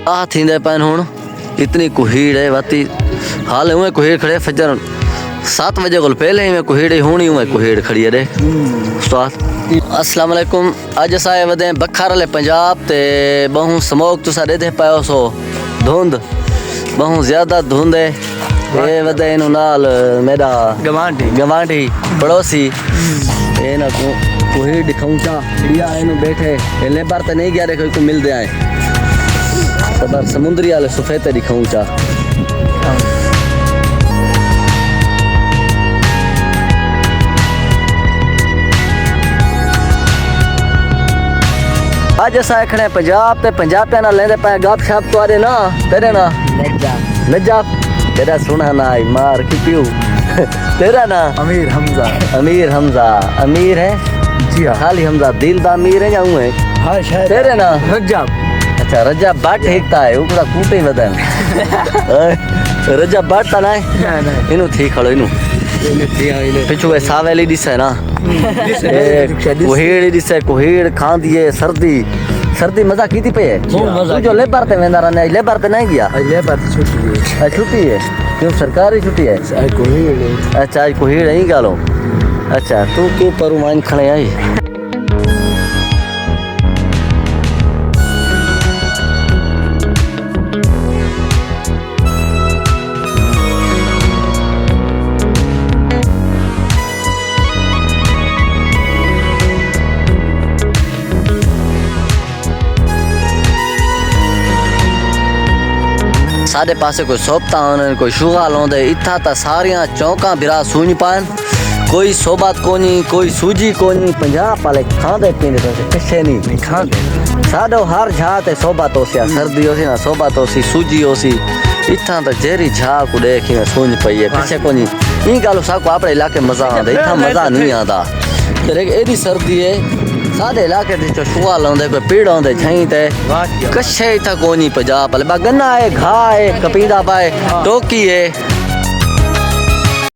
आ थींदे पैन हुण इतनी कुहीड़ है वाती हाल हुए कुहीड़ खड़े फजर 7 बजे को पहले ही मैं कुहीड़ होनी हुए कुहीड़ खड़ी है रे उस्ताद। अस्सलाम वालेकुम। अज असां वधे बखार वाले पंजाब ते बहु स्मोक तुसा देते पायो सो धुंध बहु ज्यादा धुंध है ये वधे इनु नाल मेरा गवांडी पड़ोसी ये ना कुहीड़ दिखाऊं चा बढ़िया इनु बैठे पहले बार तो नहीं गया रे कोई मिल दे आए सबर समुद्री वाले सफेद दिखाऊं चा आज असां खड़े पंजाब ते पंजाबिया ना लेंदे पे गप शप तुआरे ना तेरे ना नजाब तेरा सुना ना मार की पियो तेरा ना अमीर हमजा अमीर है जी हाँ खाली हमजा दिल दा अमीर है या हूं है हाँ शायद तेरे ना रज्जाब अच्छा रजा बाट हिकता है ऊपरा कूटे वदन रजा बाट ता ना इनु थी खड़ो इनु पिछू सावेली दिसे ना कुहीड़ दिसे कुहीड़ खांदी सर्दी मजा कीती पे है तू जो लेबर ते वेंदा रहने लेबर ते नहीं गया लेबर छुट्टी है छुट्टी है क्यों सरकारी छुट्टी है अच्छा आज कुहीड़ नहीं गालो अच्छा तू क्यों परुमान खड़े आई साढ़े पासे कोई सोबता होने कोई शुगा लोंदे इत्था ता सारियां चौका बिरा सूंझ पान कोई सोबत कोनी कोई सूजी कोनी पंजाब वाले खांदे पींदे तो किसे नहीं खांदे साडो हर झाते सोबत होसी सर्दी होसी ना सोबत होसी सूजी होसी इत्था ता जेरी झा को देखी मैं सूंझ पई है किसे कोनी ई गालो सा को अपने इलाके मजा आंदा इत्था मजा नहीं आंदा तेरे एडी सर्दी है साडे इलाके दे जो शुगा लोंदे कोई पीड़ होंदे छई ते कशे इत्था कोनी पंजाब वाले गन्ना है घा है कपीदा पाए टोकी है